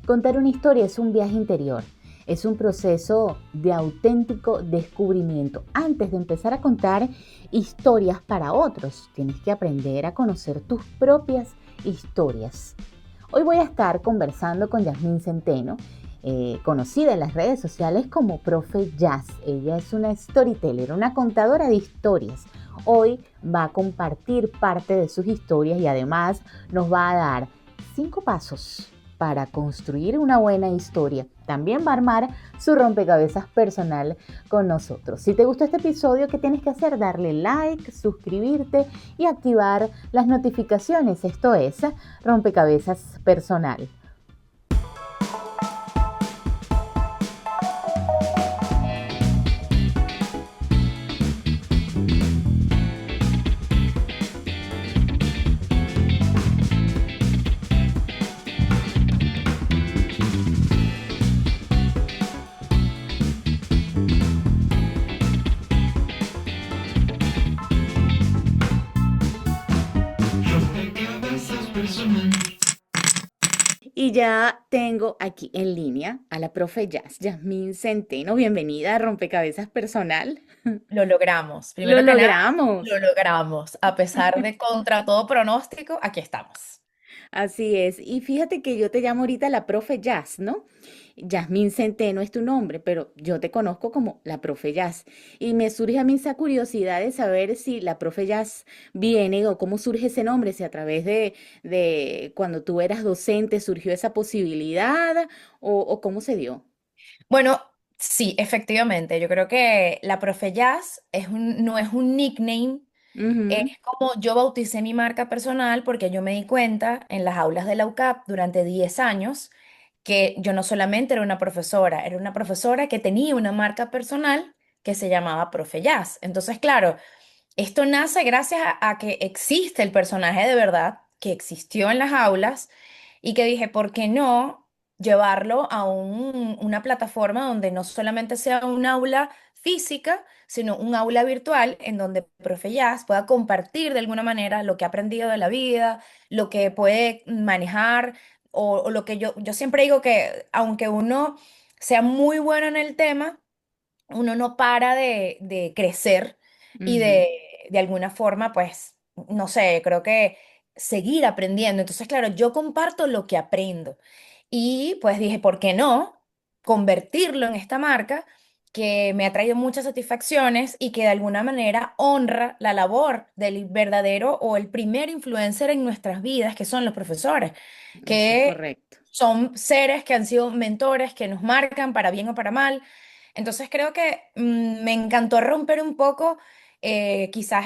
Contar una historia es un viaje interior, es un proceso de auténtico descubrimiento. Antes de empezar a contar historias para otros, tienes que aprender a conocer tus propias historias. Hoy voy a estar conversando con Yasmín Centeno, conocida en las redes sociales como Profe Jazz. Ella es una storyteller, una contadora de historias. Hoy va a compartir parte de sus historias y además nos va a dar 5 pasos para construir una buena historia. También va a armar su rompecabezas personal con nosotros. Si te gustó este episodio, ¿qué tienes que hacer? Darle like, suscribirte y activar las notificaciones. Esto es Rompecabezas Personal. Rompecabezas personal. Y ya tengo aquí en línea a la profe Jazz, Yasmín Centeno. Bienvenida a Rompecabezas Personal. Lo logramos. Lo Primero que nada, lo logramos. logramos. A pesar de contra todo pronóstico, aquí estamos. Así es. Y fíjate que yo te llamo ahorita la profe Jazz, ¿no? Yasmín Centeno es tu nombre, pero yo te conozco como la profe Jazz. Y me surge a mí esa curiosidad de saber si la profe Jazz viene o cómo surge ese nombre, si a través de cuando tú eras docente surgió esa posibilidad o cómo se dio. Bueno, sí, efectivamente. Yo creo que la profe Jazz no es un nickname. Es Ujú. como yo bauticé mi marca personal porque yo me di cuenta en las aulas de la UCAP durante 10 años que yo no solamente era una profesora que tenía una marca personal que se llamaba Profe Jazz. Entonces, claro, esto nace gracias a que existe el personaje de verdad, que existió en las aulas y que dije, ¿por qué no llevarlo a una plataforma donde no solamente sea un aula física, sino un aula virtual en donde Profe Jazz pueda compartir de alguna manera lo que ha aprendido de la vida, lo que puede manejar o lo que yo siempre digo que aunque uno sea muy bueno en el tema, uno no para de crecer y Ujú. de alguna forma, pues, no sé, creo que seguir aprendiendo. Entonces, claro, yo comparto lo que aprendo. Y pues dije, ¿por qué no convertirlo en esta marca que me ha traído muchas satisfacciones y que de alguna manera honra la labor del verdadero o el primer influencer en nuestras vidas, que son los profesores, Eso es que correcto. son seres que han sido mentores, que nos marcan para bien o para mal. Entonces creo que me encantó romper un poco quizás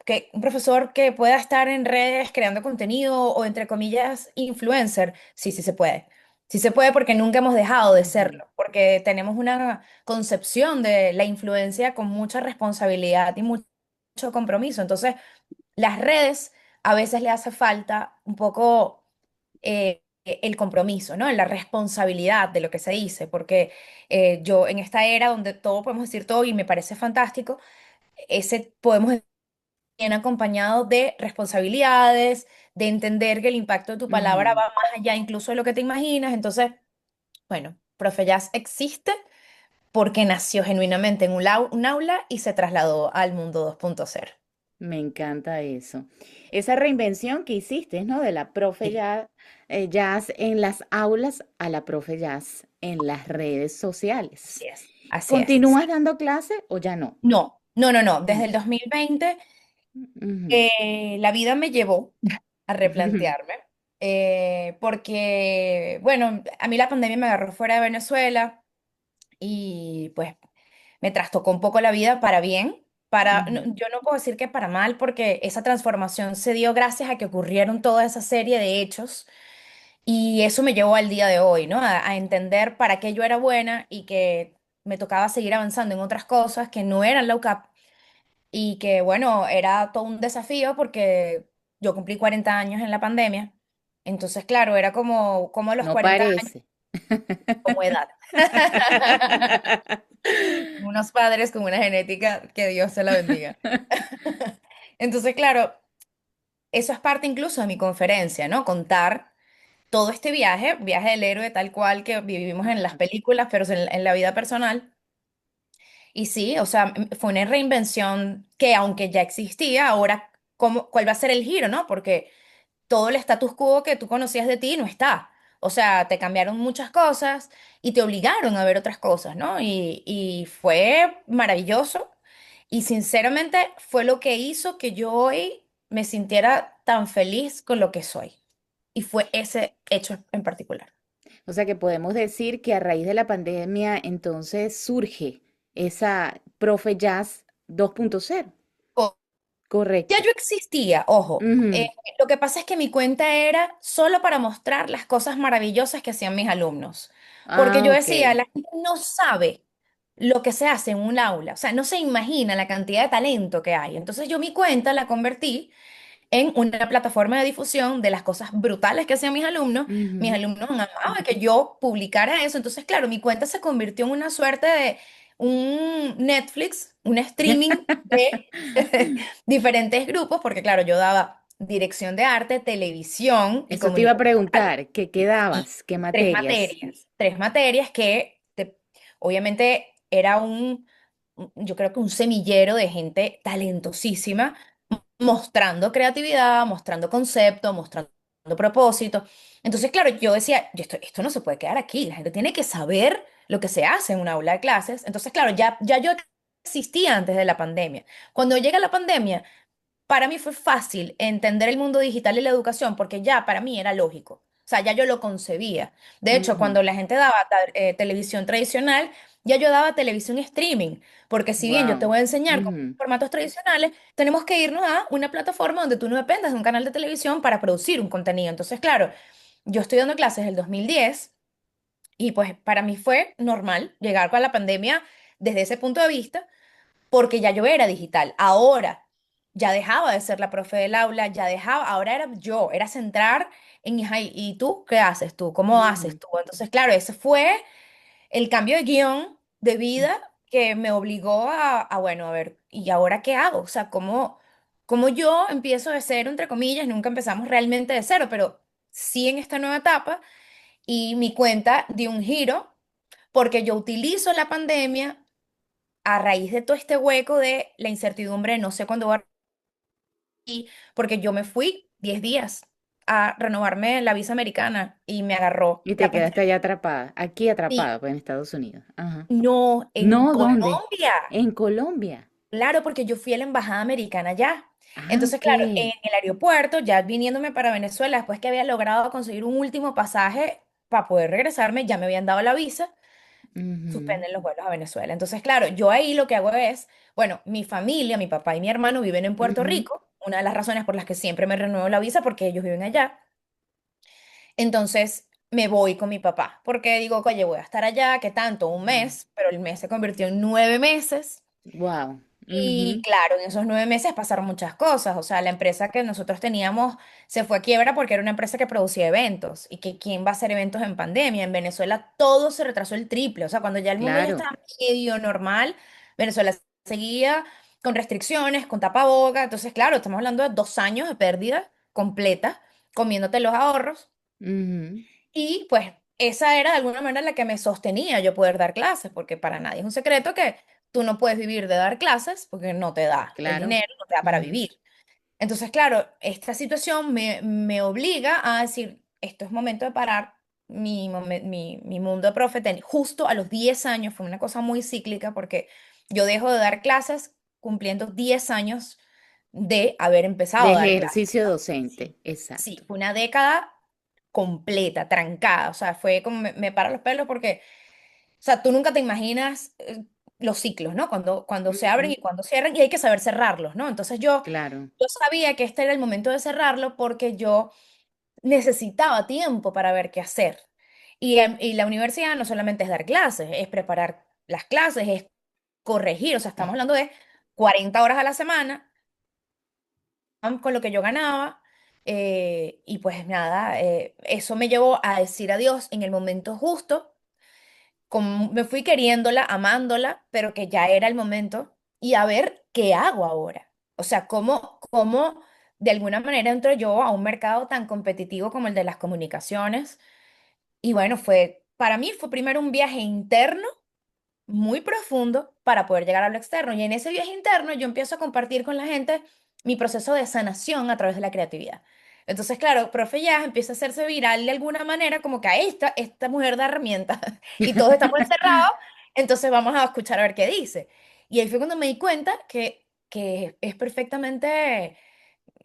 que un profesor que pueda estar en redes creando contenido o entre comillas influencer, sí, sí se puede. Sí se puede porque nunca hemos dejado de Ujú. serlo, porque tenemos una concepción de la influencia con mucha responsabilidad y mucho compromiso. Entonces, las redes a veces le hace falta un poco el compromiso, ¿no? La responsabilidad de lo que se dice, porque yo en esta era donde todo podemos decir todo y me parece fantástico, ese podemos ir bien acompañado de responsabilidades, de entender que el impacto de tu palabra Ujú. va más allá incluso de lo que te imaginas. Entonces, bueno, Profe Jazz existe porque nació genuinamente en un aula y se trasladó al mundo 2.0. Me encanta eso. Esa reinvención que hiciste, ¿no? De la profe Sí, jazz en las aulas a la profe jazz en las redes sociales. así es, así es. ¿Continúas dando clase o ya no? No, no, no, no. Desde Mm. el 2020 Ujú. la vida me llevó a replantearme, porque, bueno, a mí la pandemia me agarró fuera de Venezuela y pues me trastocó un poco la vida para bien. Ujú. Yo no puedo decir que para mal, porque esa transformación se dio gracias a que ocurrieron toda esa serie de hechos y eso me llevó al día de hoy, ¿no? A entender para qué yo era buena y que me tocaba seguir avanzando en otras cosas que no eran la UCAP y que bueno, era todo un desafío porque yo cumplí 40 años en la pandemia. Entonces, claro, era como a los No 40 años parece. como edad. Unos padres con una genética que Dios se la bendiga. Entonces, claro, eso es parte incluso de mi conferencia, ¿no? Contar. todo este viaje, viaje del héroe tal cual que vivimos en las películas, pero en la vida personal. Y sí, o sea, fue una reinvención que aunque ya existía, ahora, ¿cuál va a ser el giro, no? Porque todo el status quo que tú conocías de ti no está. O sea, te cambiaron muchas cosas y te obligaron a ver otras cosas, ¿no? Y fue maravilloso y sinceramente fue lo que hizo que yo hoy me sintiera tan feliz con lo que soy. Y fue ese hecho en particular. O sea que podemos decir que a raíz de la pandemia entonces surge esa Profe Jazz 2.0. Ya Correcto. yo existía, ojo. Ujú. Lo que pasa es que mi cuenta era solo para mostrar las cosas maravillosas que hacían mis alumnos. Porque Ah, yo ok. decía, la gente no sabe lo que se hace en un aula, o sea, no se imagina la cantidad de talento que hay. Entonces yo mi cuenta la convertí en una plataforma de difusión de las cosas brutales que hacían mis alumnos. Mis Ujú. alumnos amaban que yo publicara eso. Entonces, claro, mi cuenta se convirtió en una suerte de un Netflix, un streaming de diferentes grupos, porque claro, yo daba dirección de arte, televisión y Eso te iba a comunicación oral. preguntar, ¿qué Y quedabas? ¿Qué materias? tres materias que obviamente era yo creo que un semillero de gente talentosísima, mostrando creatividad, mostrando concepto, mostrando propósito. Entonces, claro, yo decía, esto no se puede quedar aquí, la gente tiene que saber lo que se hace en una aula de clases. Entonces, claro, ya yo existía antes de la pandemia. Cuando llega la pandemia, para mí fue fácil entender el mundo digital y la educación porque ya para mí era lógico. O sea, ya yo lo concebía. De hecho, cuando la gente daba televisión tradicional, ya yo daba televisión streaming. Porque si bien yo te Wow. voy a enseñar con formatos tradicionales, tenemos que irnos a una plataforma donde tú no dependas de un canal de televisión para producir un contenido. Entonces, claro, yo estoy dando clases del 2010 y pues para mí fue normal llegar con la pandemia desde ese punto de vista porque ya yo era digital. Ahora ya dejaba de ser la profe del aula, ya dejaba, ahora era yo, era centrar en, "Ay, ¿y tú qué haces tú? ¿Cómo haces tú?" Entonces, claro, ese fue el cambio de guión de vida que me obligó bueno, a ver, ¿y ahora qué hago? O sea, ¿cómo yo empiezo de cero, entre comillas? Nunca empezamos realmente de cero, pero sí en esta nueva etapa y mi cuenta dio un giro porque yo utilizo la pandemia a raíz de todo este hueco de la incertidumbre, no sé cuándo va a ir, porque yo me fui 10 días a renovarme la visa americana y me agarró Y te la quedaste pandemia. allá atrapada, aquí Sí, atrapada, pues en Estados Unidos. Ajá. no, en No, ¿dónde? Colombia. En Colombia. Claro, porque yo fui a la embajada americana allá. Ah, Entonces, ok. claro, en el aeropuerto, ya viniéndome para Venezuela, después que había logrado conseguir un último pasaje para poder regresarme, ya me habían dado la visa. Ujú, Suspenden los vuelos a Venezuela. Entonces, claro, yo ahí lo que hago es, bueno, mi familia, mi papá y mi hermano viven en Puerto ujú, Rico, una de las razones por las que siempre me renuevo la visa porque ellos viven allá. Entonces, me voy con mi papá, porque digo, oye, voy a estar allá, ¿qué tanto? Un mes, pero el mes se convirtió en 9 meses. wow. Y Ujú, claro, en esos 9 meses pasaron muchas cosas. O sea, la empresa que nosotros teníamos se fue a quiebra porque era una empresa que producía eventos. ¿Y que quién va a hacer eventos en pandemia? En Venezuela todo se retrasó el triple. O sea, cuando ya el mundo ya claro. estaba medio normal, Venezuela seguía con restricciones, con tapaboca. Entonces, claro, estamos hablando de 2 años de pérdida completa, comiéndote los ahorros. Ujú, Y pues esa era de alguna manera la que me sostenía yo poder dar clases, porque para nadie es un secreto que tú no puedes vivir de dar clases porque no te da el claro. dinero, no te da para Ujú, vivir. Entonces, claro, esta situación me obliga a decir, esto es momento de parar mi mundo de profe. Justo a los 10 años, fue una cosa muy cíclica porque yo dejo de dar clases cumpliendo 10 años de haber de empezado a dar clases, ejercicio ¿no? docente, Sí, sí, exacto. fue una década completa, trancada. O sea, fue como me para los pelos porque, o sea, tú nunca te imaginas los ciclos, ¿no? Cuando se abren Ujú, y cuando cierran y hay que saber cerrarlos, ¿no? Entonces claro. yo sabía que este era el momento de cerrarlo porque yo necesitaba tiempo para ver qué hacer. Y la universidad no solamente es dar clases, es preparar las clases, es corregir, o sea, estamos hablando de 40 horas a la semana con lo que yo ganaba. Y pues nada, eso me llevó a decir adiós en el momento justo. Me fui queriéndola, amándola, pero que ya era el momento y a ver qué hago ahora. O sea, cómo de alguna manera entro yo a un mercado tan competitivo como el de las comunicaciones. Y bueno, para mí fue primero un viaje interno muy profundo para poder llegar a lo externo. Y en ese viaje interno yo empiezo a compartir con la gente mi proceso de sanación a través de la creatividad. Entonces, claro, Profe Jazz empieza a hacerse viral de alguna manera, como que ahí está, esta mujer da herramientas y todos estamos encerrados, entonces vamos a escuchar a ver qué dice. Y ahí fue cuando me di cuenta que es perfectamente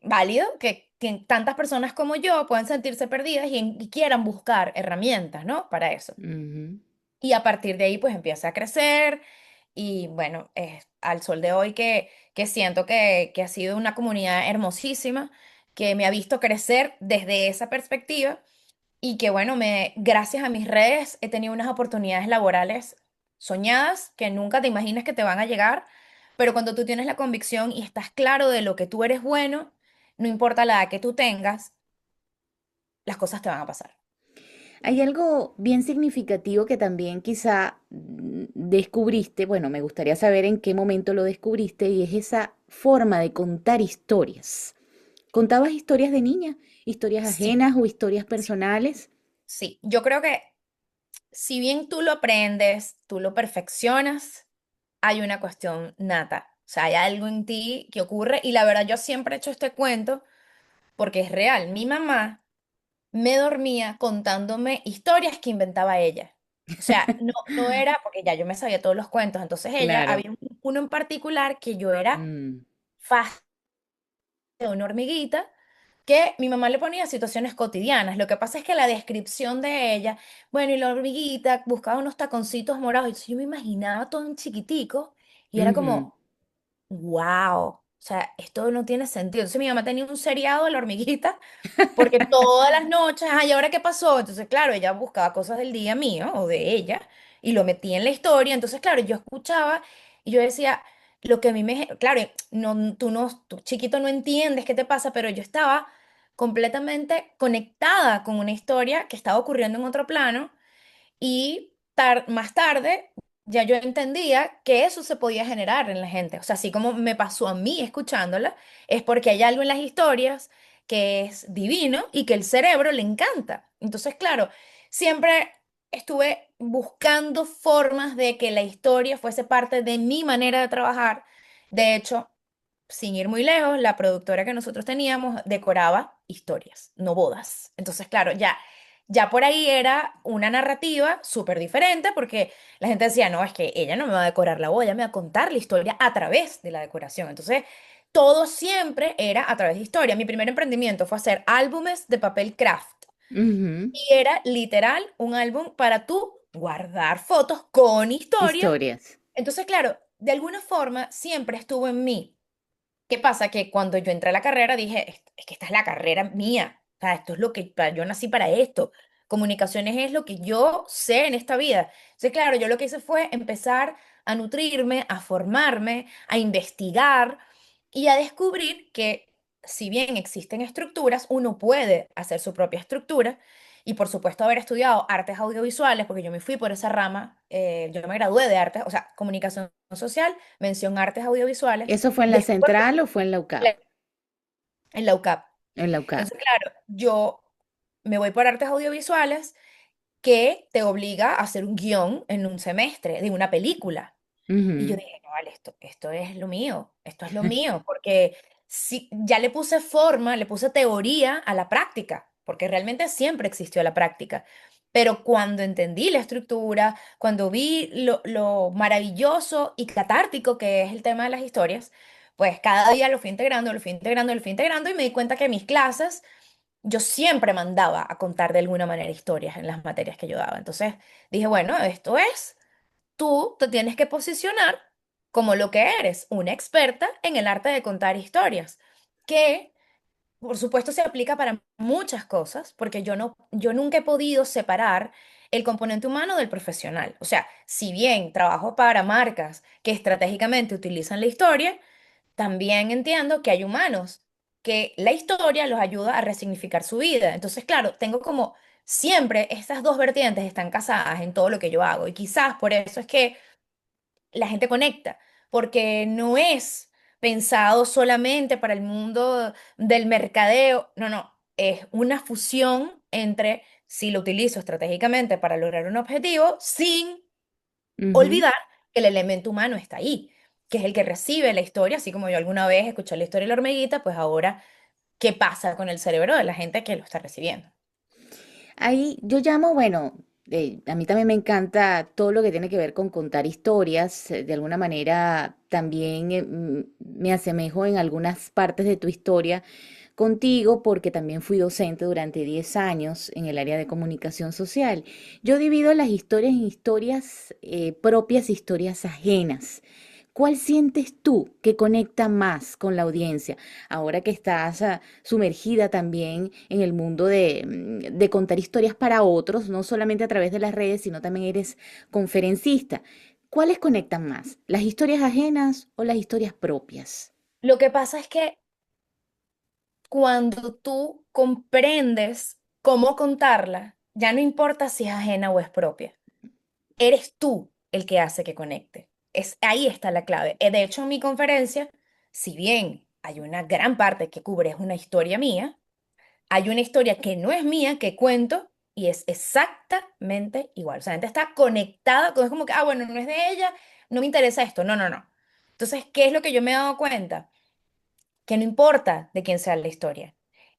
válido que tantas personas como yo puedan sentirse perdidas y quieran buscar herramientas, ¿no? Para eso. Ujú. Y a partir de ahí, pues empieza a crecer y bueno, al sol de hoy que siento que ha sido una comunidad hermosísima, que me ha visto crecer desde esa perspectiva y que bueno, gracias a mis redes he tenido unas oportunidades laborales soñadas que nunca te imaginas que te van a llegar, pero cuando tú tienes la convicción y estás claro de lo que tú eres bueno, no importa la edad que tú tengas, las cosas te van a pasar. Hay algo bien significativo que también quizá descubriste, bueno, me gustaría saber en qué momento lo descubriste, y es esa forma de contar historias. ¿Contabas historias de niña? ¿Historias Sí, ajenas o historias sí, personales? sí. Yo creo que si bien tú lo aprendes, tú lo perfeccionas, hay una cuestión nata. O sea, hay algo en ti que ocurre y la verdad yo siempre he hecho este cuento porque es real. Mi mamá me dormía contándome historias que inventaba ella. O sea, no era, porque ya yo me sabía todos los cuentos, entonces ella, Claro. había uno en particular que yo era Mm, fácil de una hormiguita que mi mamá le ponía situaciones cotidianas. Lo que pasa es que la descripción de ella, bueno, y la hormiguita buscaba unos taconcitos morados, entonces yo me imaginaba todo en chiquitico y era ujú. como, wow, o sea, esto no tiene sentido. Entonces mi mamá tenía un seriado de la hormiguita porque todas las noches, ay, ¿y ahora qué pasó? Entonces, claro, ella buscaba cosas del día mío o de ella y lo metía en la historia. Entonces, claro, yo escuchaba y yo decía, lo que a mí me... Claro, no, tú chiquito no entiendes qué te pasa, pero yo estaba completamente conectada con una historia que estaba ocurriendo en otro plano y más tarde ya yo entendía que eso se podía generar en la gente. O sea, así como me pasó a mí escuchándola, es porque hay algo en las historias que es divino y que el cerebro le encanta. Entonces, claro, siempre estuve buscando formas de que la historia fuese parte de mi manera de trabajar. De hecho, sin ir muy lejos, la productora que nosotros teníamos decoraba historias, no bodas. Entonces, claro, ya por ahí era una narrativa súper diferente porque la gente decía, no, es que ella no me va a decorar la boda, ella me va a contar la historia a través de la decoración. Entonces, todo siempre era a través de historia. Mi primer emprendimiento fue hacer álbumes de papel craft Ujú. y era literal un álbum para tú guardar fotos con historia. Historias. Entonces, claro, de alguna forma siempre estuvo en mí. ¿Qué pasa? Que cuando yo entré a la carrera dije, es que esta es la carrera mía. O sea, esto es lo que, yo nací para esto. Comunicaciones es lo que yo sé en esta vida. Entonces, claro, yo lo que hice fue empezar a nutrirme, a formarme, a investigar y a descubrir que si bien existen estructuras, uno puede hacer su propia estructura. Y por supuesto haber estudiado artes audiovisuales, porque yo me fui por esa rama, yo me gradué de artes, o sea, comunicación social, mención artes audiovisuales. ¿Eso fue en la central o fue en la UCAP? En la UCAP. En la UCAP. Entonces, claro, yo me voy por artes audiovisuales que te obliga a hacer un guión en un semestre de una película. Y yo Ujú. dije, no, vale, esto es lo mío, esto es lo mío, porque si, ya le puse forma, le puse teoría a la práctica, porque realmente siempre existió la práctica. Pero cuando entendí la estructura, cuando vi lo maravilloso y catártico que es el tema de las historias, pues cada día lo fui integrando, lo fui integrando, lo fui integrando y me di cuenta que mis clases yo siempre mandaba a contar de alguna manera historias en las materias que yo daba. Entonces dije, bueno, esto es tú te tienes que posicionar como lo que eres, una experta en el arte de contar historias, que por supuesto se aplica para muchas cosas, porque yo nunca he podido separar el componente humano del profesional. O sea, si bien trabajo para marcas que estratégicamente utilizan la historia, también entiendo que hay humanos que la historia los ayuda a resignificar su vida. Entonces, claro, tengo como siempre estas dos vertientes están casadas en todo lo que yo hago y quizás por eso es que la gente conecta, porque no es pensado solamente para el mundo del mercadeo. No, no, es una fusión entre si lo utilizo estratégicamente para lograr un objetivo, sin Ujú. olvidar que el elemento humano está ahí, que es el que recibe la historia, así como yo alguna vez escuché la historia de la hormiguita, pues ahora, ¿qué pasa con el cerebro de la gente que lo está recibiendo? Ahí yo llamo, bueno, a mí también me encanta todo lo que tiene que ver con contar historias. De alguna manera también me asemejo en algunas partes de tu historia contigo porque también fui docente durante 10 años en el área de comunicación social. Yo divido las historias en historias propias e historias ajenas. ¿Cuál sientes tú que conecta más con la audiencia ahora que estás sumergida también en el mundo de contar historias para otros, no solamente a través de las redes, sino también eres conferencista? ¿Cuáles conectan más? ¿Las historias ajenas o las historias propias? Lo que pasa es que cuando tú comprendes cómo contarla, ya no importa si es ajena o es propia. Eres tú el que hace que conecte. Ahí está la clave. De hecho, en mi conferencia, si bien hay una gran parte que cubre es una historia mía, hay una historia que no es mía, que cuento y es exactamente igual. O sea, la gente está conectada, es como que, ah, bueno, no es de ella, no me interesa esto. No, no, no. Entonces, ¿qué es lo que yo me he dado cuenta? Que no importa de quién sea la historia.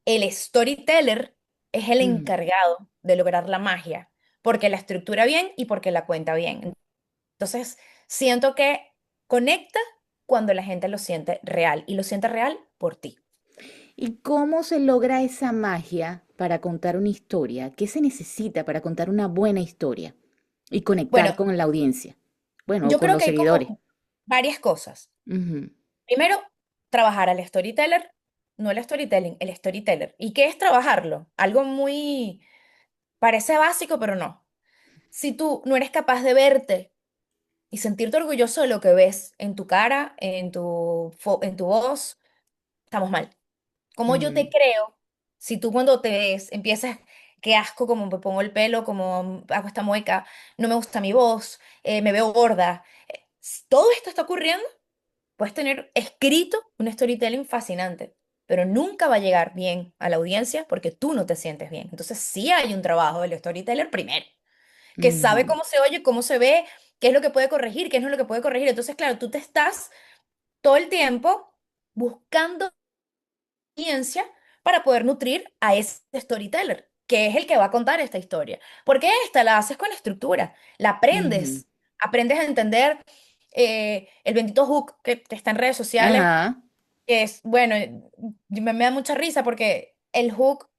El storyteller es el Mm. encargado de lograr la magia, porque la estructura bien y porque la cuenta bien. Entonces, siento que conecta cuando la gente lo siente real y lo siente real por ti. ¿Y cómo se logra esa magia para contar una historia? ¿Qué se necesita para contar una buena historia y conectar Bueno, con la audiencia? Bueno, o yo con creo los que hay seguidores. como varias cosas. Ujú. Primero, trabajar al storyteller, no el storytelling, el storyteller. ¿Y qué es trabajarlo? Algo muy, parece básico, pero no. Si tú no eres capaz de verte y sentirte orgulloso de lo que ves en tu cara, en tu voz, estamos mal. ¿Cómo yo Ujú. te creo si tú cuando te ves empiezas, qué asco, como me pongo el pelo, como hago esta mueca, no me gusta mi voz, me veo gorda? Si todo esto está ocurriendo, puedes tener escrito un storytelling fascinante, pero nunca va a llegar bien a la audiencia porque tú no te sientes bien. Entonces sí hay un trabajo del storyteller primero, que sabe Ujú. cómo se oye, cómo se ve, qué es lo que puede corregir, qué no es lo que puede corregir. Entonces, claro, tú te estás todo el tiempo buscando audiencia para poder nutrir a ese storyteller, que es el que va a contar esta historia. Porque esta la haces con estructura, la Ujú. aprendes a entender el bendito hook que está en redes sociales, Ajá. que es, bueno, me da mucha risa porque el hook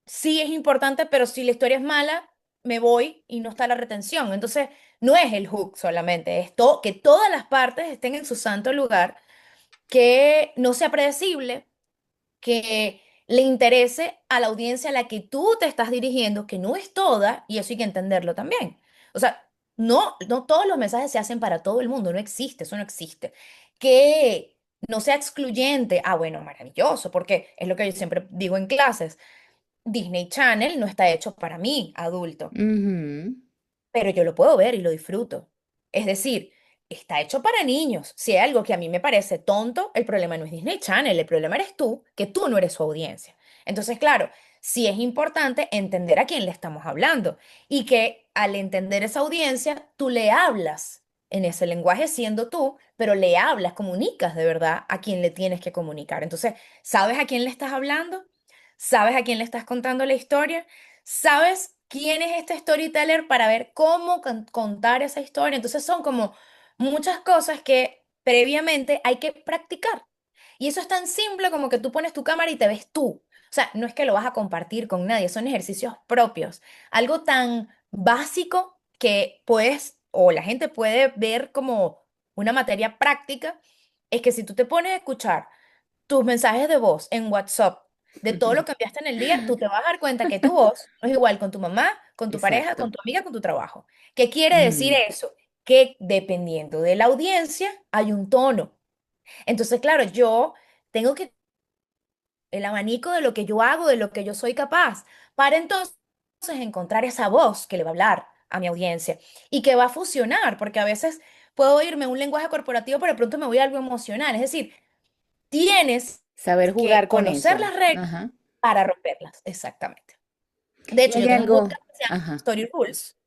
sí es importante, pero si la historia es mala, me voy y no está la retención. Entonces, no es el hook solamente, es que todas las partes estén en su santo lugar, que no sea predecible, que le interese a la audiencia a la que tú te estás dirigiendo, que no es toda, y eso hay que entenderlo también. O sea, no todos los mensajes se hacen para todo el mundo, no existe, eso no existe. Que no sea excluyente, ah, bueno, maravilloso, porque es lo que yo siempre digo en clases. Disney Channel no está hecho para mí, adulto, Ujú. pero yo lo puedo ver y lo disfruto. Es decir, está hecho para niños. Si hay algo que a mí me parece tonto, el problema no es Disney Channel, el problema eres tú, que tú no eres su audiencia. Entonces, claro, sí es importante entender a quién le estamos hablando y que al entender esa audiencia, tú le hablas en ese lenguaje siendo tú, pero le hablas, comunicas de verdad a quien le tienes que comunicar. Entonces, ¿sabes a quién le estás hablando? ¿Sabes a quién le estás contando la historia? ¿Sabes quién es este storyteller para ver cómo contar esa historia? Entonces son como muchas cosas que previamente hay que practicar. Y eso es tan simple como que tú pones tu cámara y te ves tú. O sea, no es que lo vas a compartir con nadie, son ejercicios propios. Algo tan básico que puedes, o la gente puede ver como una materia práctica, es que si tú te pones a escuchar tus mensajes de voz en WhatsApp, de todo lo que enviaste en el día, tú te vas a dar cuenta que tu voz no es igual con tu mamá, con tu pareja, con Exacto. tu amiga, con tu trabajo. ¿Qué quiere decir Mm. eso? Que dependiendo de la audiencia hay un tono. Entonces, claro, yo tengo que el abanico de lo que yo hago, de lo que yo soy capaz, para entonces encontrar esa voz que le va a hablar a mi audiencia y que va a fusionar, porque a veces puedo irme a un lenguaje corporativo, pero de pronto me voy a algo emocional. Es decir, tienes Saber jugar que con conocer eso. las reglas Ajá. para romperlas, exactamente. De Y hecho, hay yo tengo un algo, podcast que se llama ajá, Story Rules,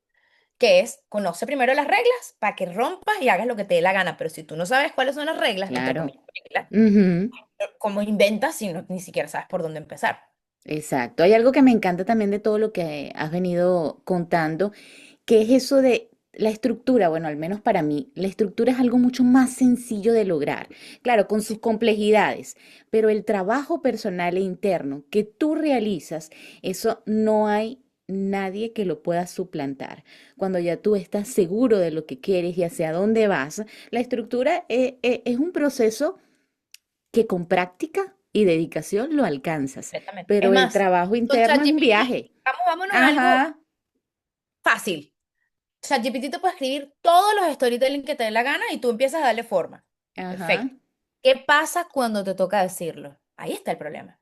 que es conoce primero las reglas para que rompas y hagas lo que te dé la gana, pero si tú no sabes cuáles son las reglas, entre claro. comillas, reglas, Ujú. ¿cómo inventas si ni siquiera sabes por dónde empezar? Exacto. Hay algo que me encanta también de todo lo que has venido contando, que es eso de la estructura. Bueno, al menos para mí, la estructura es algo mucho más sencillo de lograr. Claro, con sus complejidades, pero el trabajo personal e interno que tú realizas, eso no hay nadie que lo pueda suplantar. Cuando ya tú estás seguro de lo que quieres y hacia dónde vas, la estructura es un proceso que con práctica y dedicación lo alcanzas, Completamente. Es pero el más, trabajo con interno es un ChatGPT, viaje. vámonos a algo Ajá, fácil. ChatGPT te puede escribir todos los storytelling que te dé la gana y tú empiezas a darle forma. ajá. Perfecto. ¿Qué pasa cuando te toca decirlo? Ahí está el problema.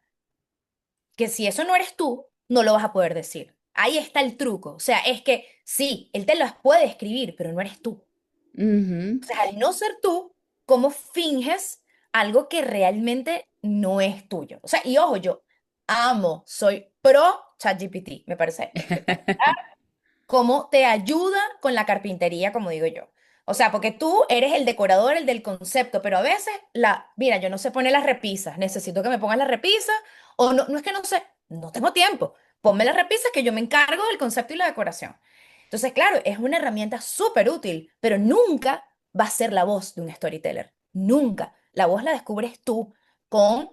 Que si eso no eres tú, no lo vas a poder decir. Ahí está el truco. O sea, es que sí, él te las puede escribir, pero no eres tú. Ujú. O sea, al no ser tú, ¿cómo finges algo que realmente no es tuyo? O sea, y ojo, yo amo, soy pro ChatGPT, me parece espectacular. Cómo te ayuda con la carpintería, como digo yo. O sea, porque tú eres el decorador, el del concepto, pero a veces mira, yo no sé poner las repisas, necesito que me pongas las repisas, o no, no es que no sé, no tengo tiempo. Ponme las repisas que yo me encargo del concepto y la decoración. Entonces, claro, es una herramienta súper útil, pero nunca va a ser la voz de un storyteller. Nunca. La voz la descubres tú con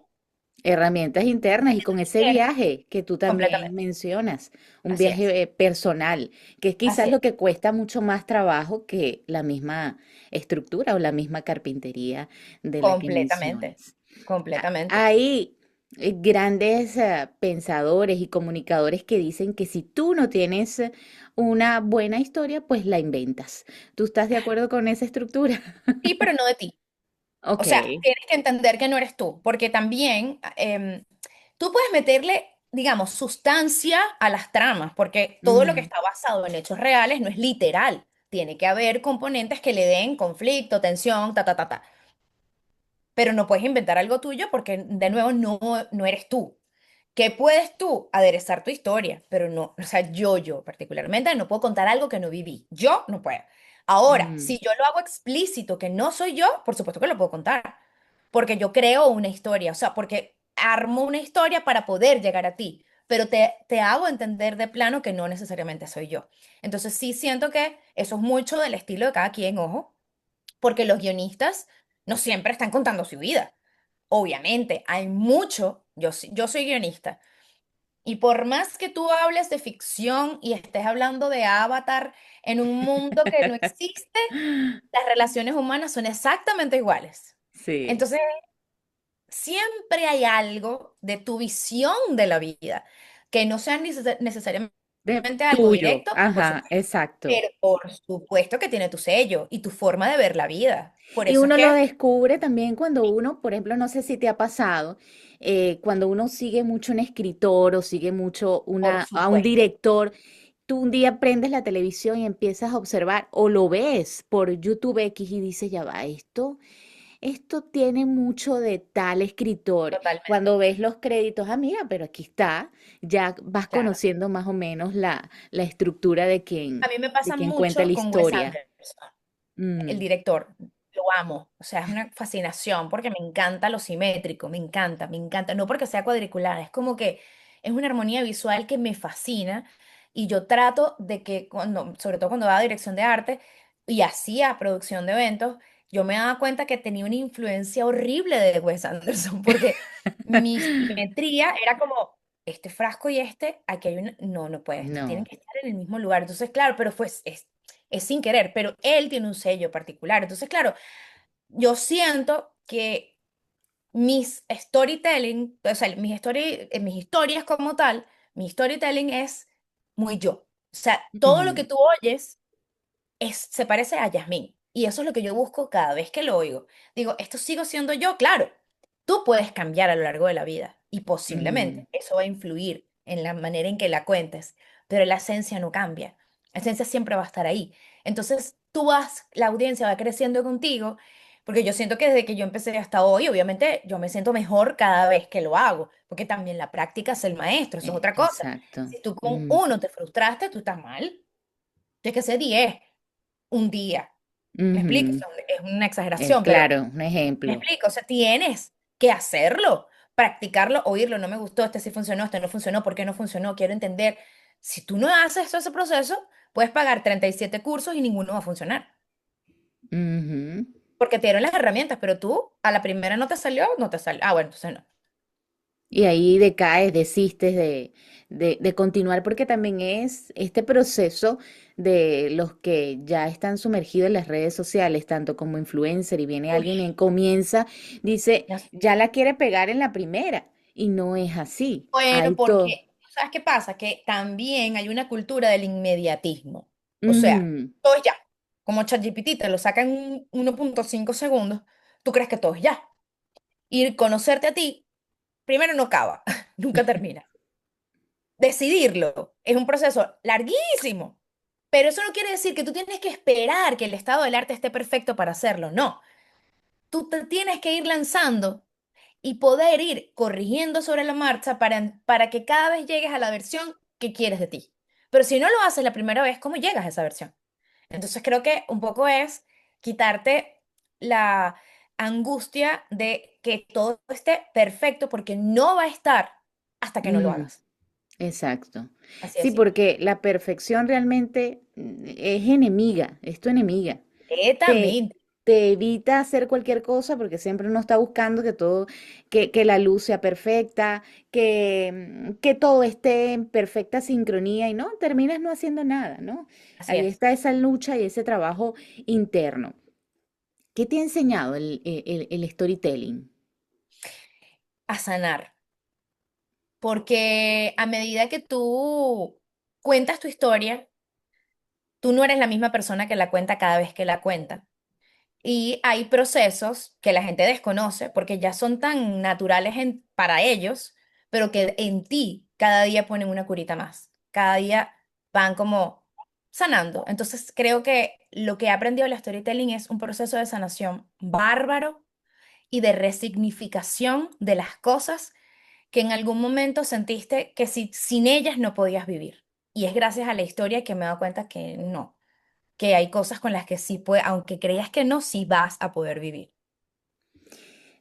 Herramientas internas y con ese quieres, viaje que tú también completamente. mencionas, un Así es. viaje personal, que es quizás Así lo es. que cuesta mucho más trabajo que la misma estructura o la misma carpintería de la que Completamente. mencionas. Completamente. Hay grandes pensadores y comunicadores que dicen que si tú no tienes una buena historia, pues la inventas. ¿Tú estás de acuerdo con esa estructura? Sí, pero no de ti. O Ok. sea, tienes que entender que no eres tú, porque también tú puedes meterle, digamos, sustancia a las tramas, porque todo lo que Ujú. está basado en hechos reales no es literal. Tiene que haber componentes que le den conflicto, tensión, ta, ta, ta, ta. Pero no puedes inventar algo tuyo porque, de nuevo, no eres tú. ¿Qué puedes tú? Aderezar tu historia, pero no, o sea, yo particularmente no puedo contar algo que no viví. Yo no puedo. Ahora, Mm. si yo lo hago explícito que no soy yo, por supuesto que lo puedo contar, porque yo creo una historia, o sea, porque armo una historia para poder llegar a ti, pero te hago entender de plano que no necesariamente soy yo. Entonces sí siento que eso es mucho del estilo de cada quien, ojo, porque los guionistas no siempre están contando su vida. Obviamente, hay mucho, yo soy guionista, y por más que tú hables de ficción y estés hablando de Avatar en un mundo que no existe, las relaciones humanas son exactamente iguales. Sí. Entonces, siempre hay algo de tu visión de la vida que no sea necesariamente De algo tuyo. directo, Ajá, exacto. pero por supuesto que tiene tu sello y tu forma de ver la vida. Por Y eso es uno lo que, descubre también cuando uno, por ejemplo, no sé si te ha pasado, cuando uno sigue mucho un escritor o sigue mucho por a un supuesto, director, tú un día prendes la televisión y empiezas a observar o lo ves por YouTube X y dices, ya va, esto tiene mucho de tal escritor. totalmente, Cuando ves los créditos, ah, mira, pero aquí está, ya vas claro. conociendo más o menos la estructura A mí me de pasa quien cuenta la mucho con Wes historia. Anderson, el Mm, director. Lo amo, o sea, es una fascinación porque me encanta lo simétrico, me encanta, me encanta. No porque sea cuadricular, es como que es una armonía visual que me fascina y yo trato de que cuando, sobre todo cuando daba dirección de arte y hacía producción de eventos, yo me daba cuenta que tenía una influencia horrible de Wes Anderson porque mi simetría era como este frasco y este, aquí hay una, no puede, estos tienen no. que estar en el mismo lugar. Entonces, claro, pero pues es sin querer, pero él tiene un sello particular. Entonces, claro, yo siento que mis storytelling, o sea, mis historias como tal, mi storytelling es muy yo. O sea, todo lo que Ujú. tú oyes se parece a Yasmín. Y eso es lo que yo busco cada vez que lo oigo. Digo, ¿esto sigo siendo yo? Claro, tú puedes cambiar a lo largo de la vida y Mm, posiblemente eso va a influir en la manera en que la cuentes, pero la esencia no cambia. La esencia siempre va a estar ahí. Entonces, la audiencia va creciendo contigo, Porque yo siento que desde que yo empecé hasta hoy, obviamente yo me siento mejor cada vez que lo hago, porque también la práctica es el maestro, eso es otra cosa. Exacto. Si tú con Mm, uno te frustraste, tú estás mal. Tienes que ser 10 un día. ¿Me explico? O ujú. sea, es una exageración, pero Claro, un ¿me ejemplo. explico? O sea, tienes que hacerlo, practicarlo, oírlo. No me gustó, este sí funcionó, este no funcionó, ¿por qué no funcionó? Quiero entender. Si tú no haces todo ese proceso, puedes pagar 37 cursos y ninguno va a funcionar. Ujú. Porque te dieron las herramientas, pero tú a la primera no te salió, no te salió. Ah, bueno, entonces no. Y ahí decaes, desistes de continuar porque también es este proceso de los que ya están sumergidos en las redes sociales, tanto como influencer, y viene Uy, alguien y comienza, dice, ya sé. ya la quiere pegar en la primera, y no es así. Bueno, Hay todo. porque, ¿sabes qué pasa? Que también hay una cultura del inmediatismo. O sea, Ujú. todo es ya. Como ChatGPT te lo saca en 1.5 segundos, tú crees que todo es ya. Y conocerte a ti, primero no acaba, nunca termina. Decidirlo es un proceso larguísimo. Pero eso no quiere decir que tú tienes que esperar que el estado del arte esté perfecto para hacerlo. No. Tú te tienes que ir lanzando y poder ir corrigiendo sobre la marcha para que cada vez llegues a la versión que quieres de ti. Pero si no lo haces la primera vez, ¿cómo llegas a esa versión? Entonces creo que un poco es quitarte la angustia de que todo esté perfecto porque no va a estar hasta que no lo Mm, hagas. exacto. Así de Sí, simple. porque la perfección realmente es enemiga, es tu enemiga. te, Netamente. te evita hacer cualquier cosa porque siempre uno está buscando que todo, que la luz sea perfecta, que todo esté en perfecta sincronía y no, terminas no haciendo nada, ¿no? Así Ahí es. está esa lucha y ese trabajo interno. ¿Qué te ha enseñado el storytelling? A sanar. Porque a medida que tú cuentas tu historia, tú no eres la misma persona que la cuenta cada vez que la cuenta. Y hay procesos que la gente desconoce porque ya son tan naturales para ellos, pero que en ti cada día ponen una curita más. Cada día van como sanando. Entonces creo que lo que he aprendido del storytelling es un proceso de sanación bárbaro y de resignificación de las cosas que en algún momento sentiste que sin ellas no podías vivir. Y es gracias a la historia que me he dado cuenta que no, que hay cosas con las que sí puede, aunque creías que no, sí vas a poder vivir.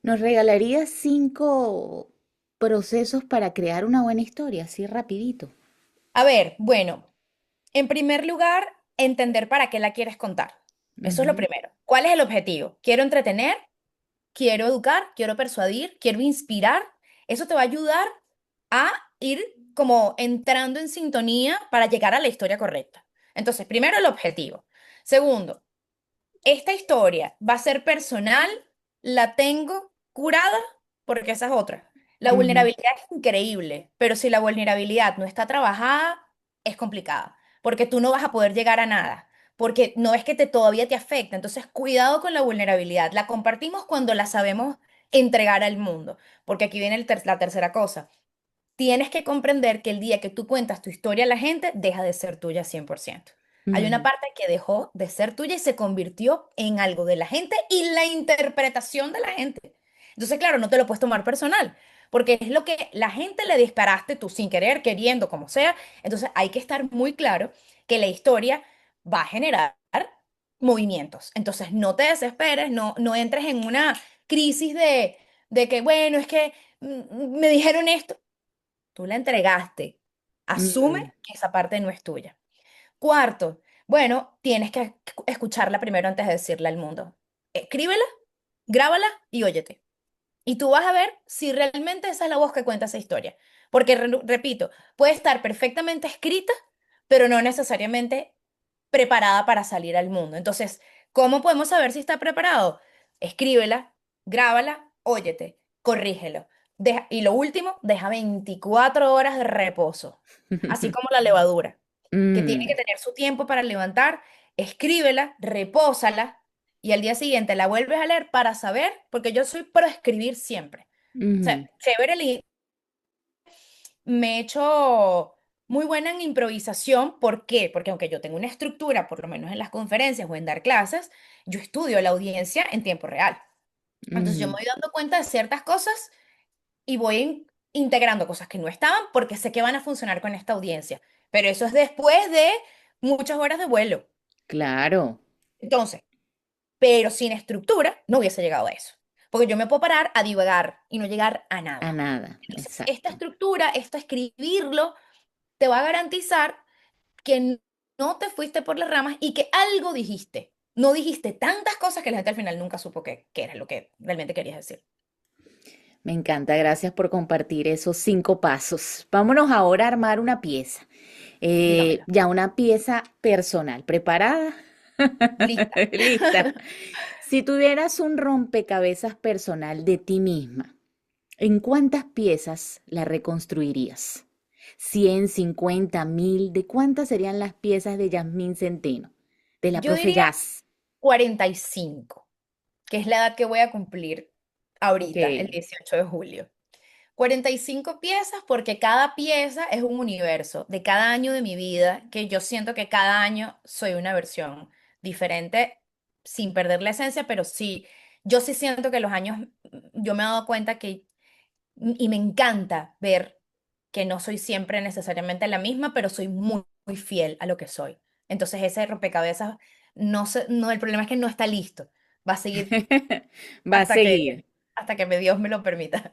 ¿Nos regalarías 5 procesos para crear una buena historia, así rapidito? A ver, bueno, en primer lugar, entender para qué la quieres contar. Eso es lo Ujú, primero. ¿Cuál es el objetivo? ¿Quiero entretener? ¿Quiero educar? ¿Quiero persuadir? ¿Quiero inspirar? Eso te va a ayudar a ir como entrando en sintonía para llegar a la historia correcta. Entonces, primero el objetivo. Segundo, esta historia va a ser personal, la tengo curada, porque esa es otra. La ujú. vulnerabilidad es increíble, pero si la vulnerabilidad no está trabajada, es complicada, porque tú no vas a poder llegar a nada, porque no es que todavía te afecta. Entonces, cuidado con la vulnerabilidad. La compartimos cuando la sabemos entregar al mundo, porque aquí viene la tercera cosa. Tienes que comprender que el día que tú cuentas tu historia a la gente, deja de ser tuya 100%. Hay una Mm. parte que dejó de ser tuya y se convirtió en algo de la gente y la interpretación de la gente. Entonces, claro, no te lo puedes tomar personal, porque es lo que la gente le disparaste tú sin querer, queriendo, como sea. Entonces, hay que estar muy claro que la historia va a generar movimientos. Entonces, no te desesperes, no entres en una crisis de que, bueno, es que me dijeron esto. Tú la entregaste. Asume Mm, que esa parte no es tuya. Cuarto, bueno, tienes que escucharla primero antes de decirla al mundo. Escríbela, grábala y óyete. Y tú vas a ver si realmente esa es la voz que cuenta esa historia. Porque, repito, puede estar perfectamente escrita, pero no necesariamente preparada para salir al mundo. Entonces, ¿cómo podemos saber si está preparado? Escríbela, grábala, óyete, corrígelo. Y lo último, deja 24 horas de reposo, así como la levadura, que tiene que mm, tener su tiempo para levantar, escríbela, repósala y al día siguiente la vuelves a leer para saber, porque yo soy pro escribir siempre. O sea, ujú. chévere, me he hecho. muy buena en improvisación. ¿Por qué? Porque aunque yo tengo una estructura, por lo menos en las conferencias o en dar clases, yo estudio a la audiencia en tiempo real. Entonces yo me Ujú. voy dando cuenta de ciertas cosas y voy integrando cosas que no estaban porque sé que van a funcionar con esta audiencia. Pero eso es después de muchas horas de vuelo. Claro, Entonces, pero sin estructura no hubiese llegado a eso. Porque yo me puedo parar a divagar y no llegar a a nada. nada, Entonces, esta exacto. estructura, esto escribirlo, te va a garantizar que no te fuiste por las ramas y que algo dijiste. No dijiste tantas cosas que la gente al final nunca supo qué era lo que realmente querías decir. Me encanta, gracias por compartir esos 5 pasos. Vámonos ahora a armar una pieza. Dígamelo. Ya una pieza personal. ¿Preparada? Lista. Lista. Si tuvieras un rompecabezas personal de ti misma, ¿en cuántas piezas la reconstruirías? 100, 50, 1000. ¿De cuántas serían las piezas de Yasmín Centeno? De la Yo profe diría Jazz. 45, que es la edad que voy a cumplir Ok, ahorita, el 18 de julio. 45 piezas porque cada pieza es un universo de cada año de mi vida, que yo siento que cada año soy una versión diferente sin perder la esencia, pero sí, yo sí siento que los años, yo me he dado cuenta que, y me encanta ver que no soy siempre necesariamente la misma, pero soy muy, muy fiel a lo que soy. Entonces ese rompecabezas, no, el problema es que no está listo, va a seguir va a hasta seguir. que Dios me lo permita.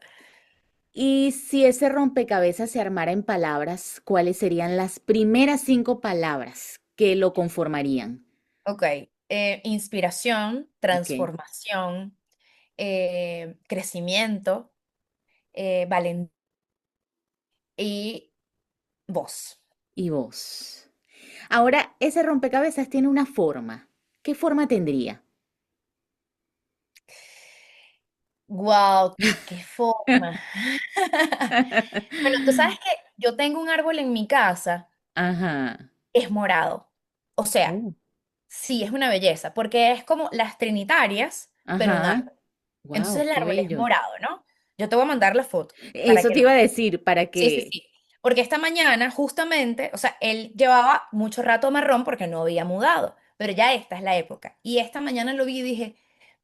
Y si ese rompecabezas se armara en palabras, ¿cuáles serían las primeras 5 palabras que lo conformarían? Ok, inspiración, Ok. transformación, crecimiento, valentía y voz. Y vos. Ahora, ese rompecabezas tiene una forma. ¿Qué forma tendría? ¡Wow! ¡Qué forma! Bueno, tú sabes que yo tengo un árbol en mi casa, Ajá. es morado. O sea, Oh, sí, es una belleza, porque es como las trinitarias, pero en ajá. árbol. Entonces Wow, el qué árbol es bello. morado, ¿no? Yo te voy a mandar la foto para Eso que te lo. iba a decir para Sí, sí, que. sí. Porque esta mañana, justamente, o sea, él llevaba mucho rato marrón porque no había mudado, pero ya esta es la época. Y esta mañana lo vi y dije,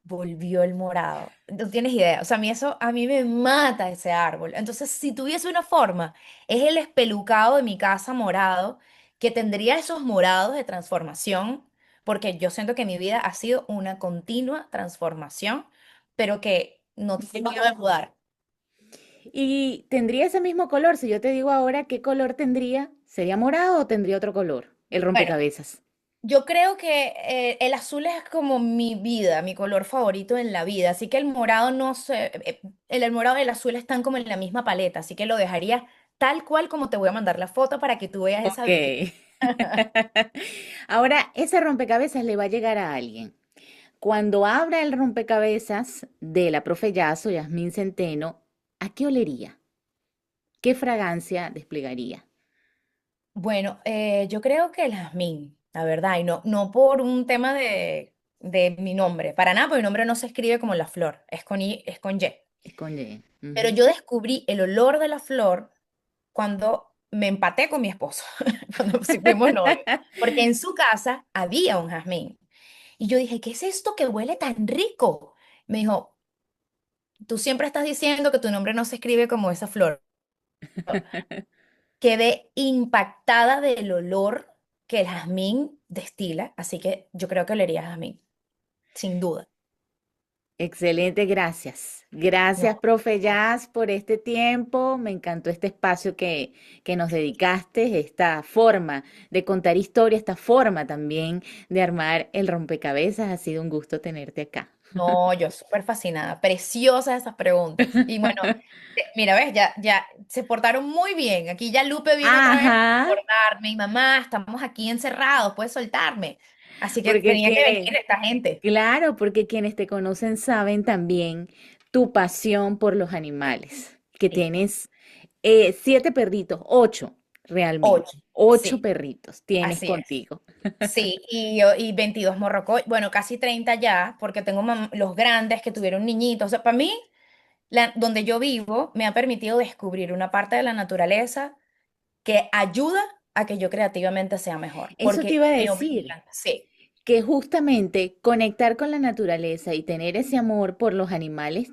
volvió el morado. No tienes idea. O sea, a mí me mata ese árbol. Entonces, si tuviese una forma, es el espelucado de mi casa morado, que tendría esos morados de transformación, porque yo siento que mi vida ha sido una continua transformación, pero que no tengo miedo de mudar. ¿Y tendría ese mismo color? Si yo te digo ahora qué color tendría, ¿sería morado o tendría otro color? El Bueno. rompecabezas. Yo creo que el azul es como mi vida, mi color favorito en la vida, así que el morado no sé, el morado y el azul están como en la misma paleta, así que lo dejaría tal cual como te voy a mandar la foto para que tú veas esa Ok. belleza. Ahora, ese rompecabezas le va a llegar a alguien. Cuando abra el rompecabezas de la profe Yaso, Yasmín Centeno, ¿a qué olería? ¿Qué fragancia desplegaría? Bueno, yo creo que el jazmín, la verdad, y no por un tema de mi nombre, para nada, porque mi nombre no se escribe como la flor, es con I, es con Y. Es con Y. Pero Ujú. yo descubrí el olor de la flor cuando me empaté con mi esposo, cuando sí fuimos novios, porque en su casa había un jazmín. Y yo dije, ¿qué es esto que huele tan rico? Me dijo, tú siempre estás diciendo que tu nombre no se escribe como esa flor. Quedé impactada del olor que el jazmín destila, así que yo creo que olería a jazmín, sin duda. Excelente, gracias. Gracias, No, profe Jazz, por este tiempo. Me encantó este espacio que nos dedicaste, esta forma de contar historia, esta forma también de armar el rompecabezas. Ha sido un gusto tenerte acá. no, yo súper fascinada, preciosas esas preguntas. Y bueno, mira, ves, ya se portaron muy bien. Aquí ya Lupe vino otra vez a Ajá, recordarme, y mamá, estamos aquí encerrados, puedes soltarme. Así que porque tenía que venir quienes, esta gente. claro, porque quienes te conocen saben también tu pasión por los animales, que Sí, tienes 7 perritos, 8 realmente, 8, 8 sí, perritos tienes así es. contigo. Sí, y 22 morrocoy, bueno, casi 30 ya, porque tengo los grandes que tuvieron niñitos. O sea, para mí, donde yo vivo me ha permitido descubrir una parte de la naturaleza que ayuda a que yo creativamente sea mejor, Eso te porque iba a me decir, obligan, sí, que justamente conectar con la naturaleza y tener ese amor por los animales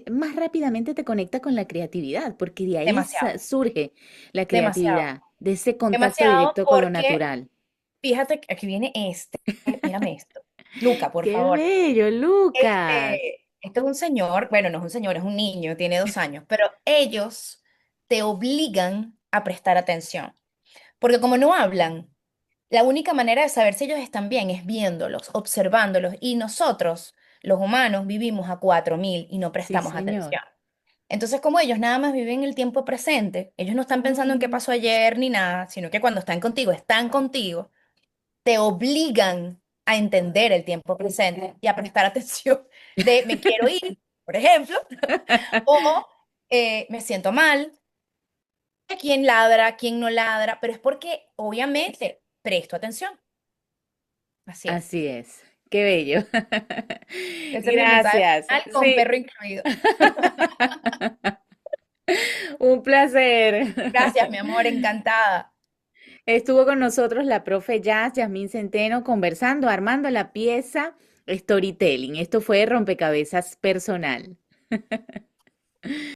más rápidamente te conecta con la creatividad, porque de ahí demasiado, surge la demasiado, creatividad, de ese contacto demasiado directo con lo porque natural. fíjate que aquí viene mírame esto. Luca, por ¡Qué favor. bello, Lucas! Este es un señor, bueno, no es un señor, es un niño, tiene 2 años, pero ellos te obligan a prestar atención, porque como no hablan, la única manera de saber si ellos están bien es viéndolos, observándolos, y nosotros, los humanos, vivimos a 4000 y no Sí, prestamos señor. atención. Entonces, como ellos nada más viven el tiempo presente, ellos no están pensando en qué pasó ayer ni nada, sino que cuando están contigo, te obligan a entender el tiempo presente y a prestar atención de me quiero ir, por ejemplo, o me siento mal, quién ladra, quién no ladra, pero es porque obviamente presto atención. Así es. Así es. Qué bello. Ese es mi mensaje Gracias. final con Sí, perro incluido. un placer. Gracias, mi amor, encantada. Estuvo con nosotros la profe Jazz, Yasmín Centeno, conversando, armando la pieza Storytelling. Esto fue Rompecabezas Personal.